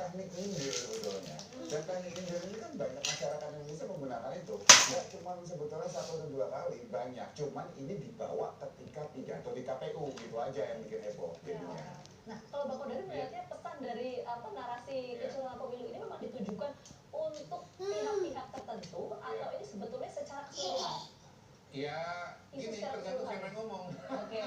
teknik nyindir sebetulnya. Dan teknik nyindir ini kan banyak masyarakat Indonesia menggunakan itu. Ya cuma sebetulnya 1 atau 2 kali, banyak. Cuman ini dibawa ketika pidato di KPU, gitu aja yang bikin heboh jadinya. Nah, kalau Bang Kodari melihatnya pesan dari narasi kecurangan pemilu ini memang ditujukan untuk pihak-pihak tertentu atau ini sebetulnya secara keseluruhan? Ya, gini, tergantung siapa yang ngomong. Oke.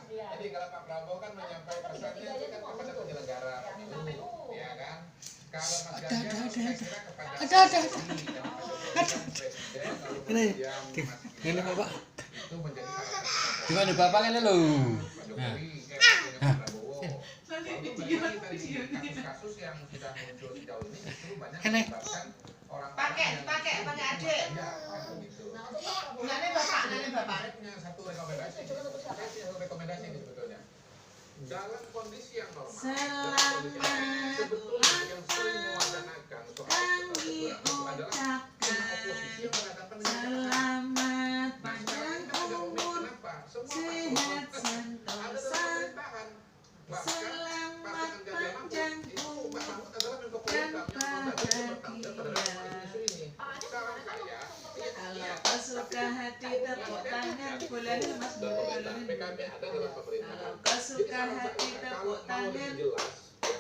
Jadi kalau Pak Prabowo kan menyampaikan pesannya itu kan kepada penyelenggara pemilu, ya kan? Kalau Mas Ganjar saya kira kepada presiden, lalu kemudian Ini Bapak. itu menjadi salah satu. Gimana Bapak kan lo? Pak Jokowi, Pak Prabowo. Lalu dari kasus-kasus yang sudah muncul sejauh ini justru banyak menyebabkan orang-orang yang pakai adik. Ya, kan begitu. Nah, untuk Pak Prabowo, Nanya bapak. Saya punya satu rekomendasi. Saya punya satu rekomendasi ini sebetulnya. Dalam kondisi yang normal, sebetulnya yang sering mewacanakan soal kecurangan itu adalah oposisi yang berhadapan dengan Selamat panjang umur, kenapa? Semua sehat ada sentosa. pemerintahan. Selamat panjang umur, Pak Mahfud adalah Menko dan Polhukam yang bertanggung jawab terhadap isu ini. Saran saya, kalau kau suka hati tepuk tangan. Bulan ini Mas bulan ini. PKB ada dalam pemerintahan. Kalau kau suka hati tepuk tangan. Jelas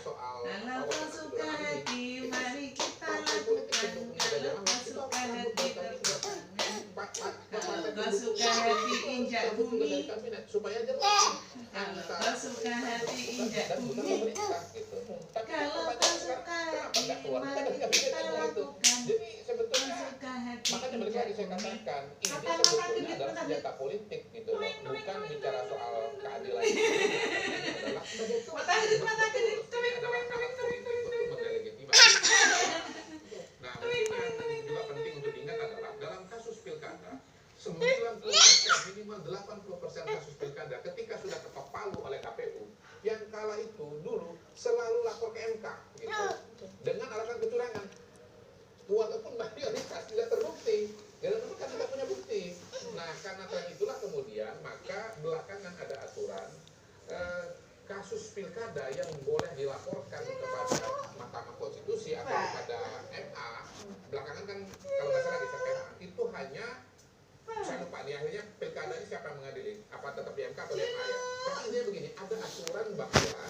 soal Kalau kau suka hati, mari kita lakukan. Kalau kau suka hati tepuk tangan. Kalau kau suka hati injak bumi. supaya jelas. Kalau kau suka hati injak bumi. Kalau kau suka hati, mari kita lakukan. Jadi sebetulnya Suka hati makanya balik lagi saya katakan ini sebetulnya adalah senjata politik gitu loh, bukan bicara soal keadilan. Adalah politik untuk mendelegitimasi. Nah, mungkin yang juga penting untuk diingat adalah dalam kasus pilkada 90% minimal 80% kasus pilkada ketika sudah ketok palu oleh KPU, yang kalah itu dulu selalu lapor ke MK gitu dengan alasan kecurangan. Walaupun mayoritas tidak terbukti, karena itu kan tidak punya bukti. Nah, karena tren itulah kemudian maka belakangan ada aturan kasus pilkada yang boleh dilaporkan kepada Mahkamah Konstitusi atau kepada MA. Belakangan kan kalau nggak salah di CPH itu hanya saya lupa nih akhirnya pilkada ini siapa yang mengadili? Apa tetap di MK atau di MA ya? Tapi intinya begini, ada aturan bahwa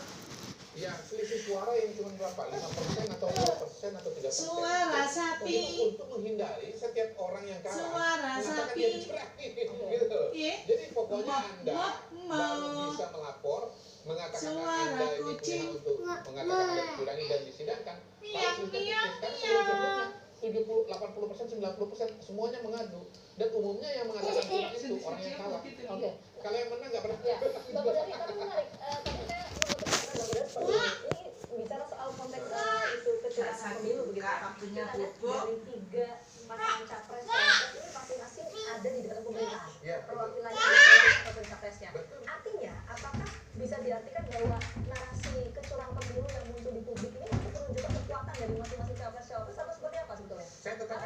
ya selisih suara yang cuma berapa? 5% atau 2% atau 3%. Suara sapi. Untuk menghindari setiap orang yang kalah Suara mengatakan sapi. dia dicurangi gitu. Iya. Jadi pokoknya Anda baru bisa melapor mengatakan Suara Anda ini kucing. punya untuk mengatakan Anda dicurangi dan disidangkan. Miau, Kalau miau, sebelumnya 70, 80%, 90% semuanya mengadu dan umumnya yang mengatakan curang itu orang yang kalah. Oke. Kalau yang menang nggak pernah. Ya, Bang Kodari, tapi menarik. Tapi saya menutup Bang Kodari seperti ini bicara soal konteks isu kecurangan pemilu begitu. Waktunya Kita lihat bubuk. dari 3 pasangan capres cawapres ini masing-masing ada di dalam pemerintahan. Ya, Perwakilannya di dalam capresnya. Betul. Artinya, apakah bisa diartikan bahwa narasi kecurangan pemilu yang muncul di publik ini untuk menunjukkan kekuatan dari masing-masing capres-cawapres atau seperti apa sebetulnya? Saya tetap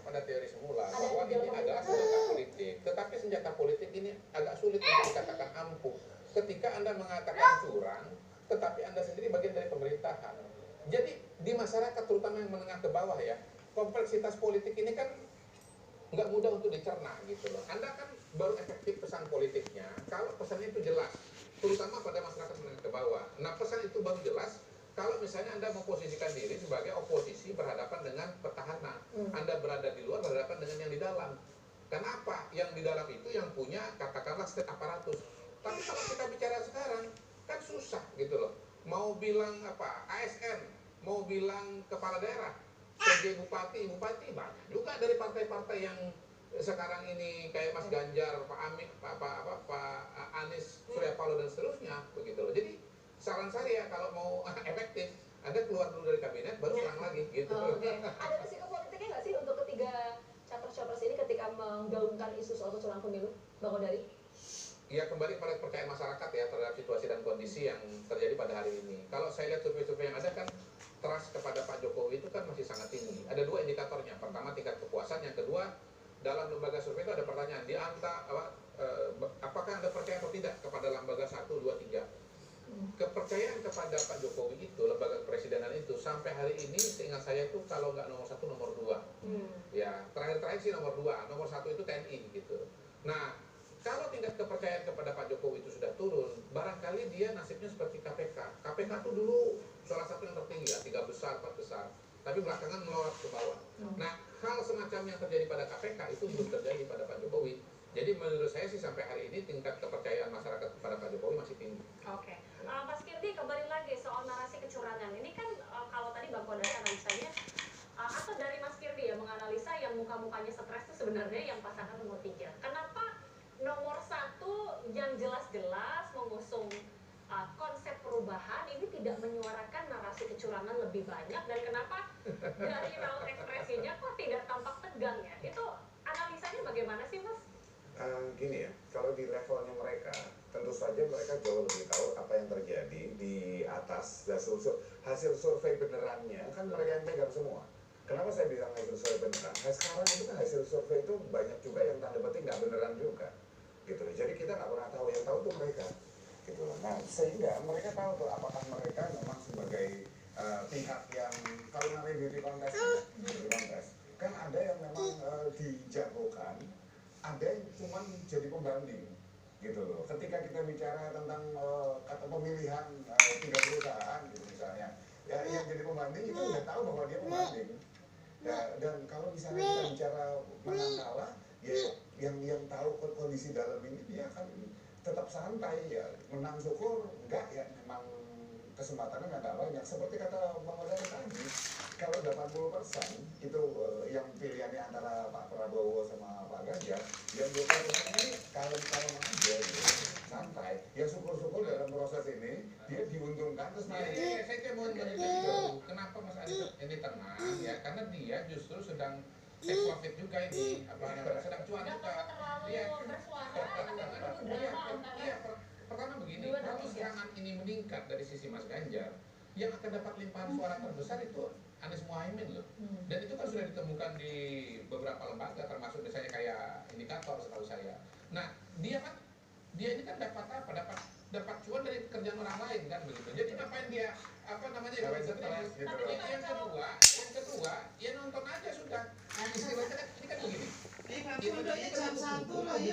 pada teori semula bahwa ini adalah senjata politik. Tetapi senjata politik ini agak sulit untuk dikatakan ampuh. Ketika Anda mengatakan curang, tetapi Anda sendiri bagian dari pemerintahan. Jadi di masyarakat terutama yang menengah ke bawah ya, kompleksitas politik ini kan nggak mudah untuk dicerna gitu loh. Anda kan baru efektif pesan politiknya kalau pesannya itu jelas, terutama pada masyarakat menengah ke bawah. Nah, pesan itu baru jelas kalau misalnya Anda memposisikan diri sebagai oposisi berhadapan dengan petahana. Anda berada di luar berhadapan dengan yang di dalam. Kenapa? Yang di dalam itu yang punya katakanlah state aparatus. Tapi kalau kita bicara sekarang kan susah gitu loh. Mau bilang apa? ASN, mau bilang kepala daerah, PJ bupati banyak juga dari partai-partai yang sekarang ini kayak Mas Ganjar, Pak Amin, Pak Anies, Surya Paloh dan seterusnya begitu loh. Jadi saran saya kalau mau efektif, Anda keluar dulu dari kabinet baru serang lagi gitu. Oke. Ada risiko politiknya nggak sih untuk ketiga capres-capres ini ketika menggaungkan isu soal kecurangan pemilu, Bang Kodari? Ya kembali pada kepercayaan masyarakat ya terhadap situasi dan kondisi yang terjadi pada hari ini. Kalau saya lihat survei-survei yang ada kan trust kepada Pak Jokowi itu kan masih sangat tinggi. Ada 2 indikatornya. Pertama tingkat kepuasan, yang kedua dalam lembaga survei itu ada pertanyaan di antara apakah Anda percaya atau tidak kepada lembaga 1, 2, 3. Kepercayaan kepada Pak Jokowi itu lembaga kepresidenan sampai hari ini seingat saya itu kalau nggak nomor 1 nomor 2. Ya, terakhir sih nomor 2, nomor 1 itu TNI gitu. Nah, kalau tingkat kepercayaan kepada Pak Jokowi itu sudah turun, barangkali dia nasibnya seperti KPK. KPK itu dulu salah satu yang tertinggi ya, 3 besar, 4 besar. Tapi belakangan melorot ke bawah. Nah, hal semacam yang terjadi pada KPK itu belum terjadi pada Pak Jokowi. Jadi menurut saya sih sampai hari ini tingkat kepercayaan masyarakat kepada Pak Jokowi masih tinggi. Oke, Mas Kirdi kembali lagi soal narasi kecurangan. Ini kan kalau tadi Bang Kodas analisanya, atau dari Mas Kirdi ya menganalisa yang muka-mukanya stres itu sebenarnya yang pasangan nomor 3. Kenapa nomor 1 yang jelas-jelas mengusung konsep perubahan ini tidak menyuarakan narasi kecurangan lebih banyak, dan kenapa dari raut ekspresinya kok tidak tampak tegang ya? Itu analisanya bagaimana sih, Mas? Gini ya, kalau di levelnya mereka, tentu saja mereka jauh lebih tahu apa yang terjadi di atas. Hasil survei benerannya kan mereka yang pegang semua. Kenapa saya bilang hasil survei beneran? Nah, sekarang itu kan hasil survei itu banyak juga yang tanda petik nggak beneran juga, gitu. Jadi kita nggak pernah tahu, yang tahu tuh mereka, gitu. Nah, sehingga mereka tahu tuh apakah mereka memang sebagai pihak yang kalau namanya beauty contest, kan ada yang memang dijagokan, ada yang cuma jadi pembanding, gitu loh. Ketika kita bicara tentang kata pemilihan 3 perusahaan gitu misalnya, ya yang jadi pembanding itu udah tahu bahwa dia pembanding. Ya, dan kalau misalnya kita bicara menang kalah, ya yang tahu kondisi dalam ini dia akan tetap santai ya, menang syukur enggak ya, memang kesempatannya nggak banyak. Seperti kata Bang Odari tadi, kalau 80% itu yang pilihannya antara Pak Prabowo sama Pak Ganjar, yang 20% ini kalem-kalem aja gitu, santai. Ya syukur-syukur dalam proses ini dia diuntungkan terus naik. Iya, saya mau menurut kenapa Mas Anies ini tenang ya, karena dia justru sedang take profit juga ini, sedang cuan Nggak juga. terlalu Iya. bersuara, tapi menunggu drama antara Pertama begini, dua kalau kandidat. serangan ini meningkat dari sisi Mas Ganjar, yang akan dapat limpahan suara terbesar itu Anies Muhaimin loh. Dan itu kan sudah ditemukan di beberapa lembaga, termasuk misalnya kayak indikator setahu saya. Nah, dia ini kan dapat apa? Dapat cuan dari kerjaan orang lain kan begitu. Jadi ngapain dia Ngapain stres, gitu loh. yang kedua, ya nonton aja sudah. Istilahnya kan ini kan begini. Ini kan pondoknya jam 1 loh ya.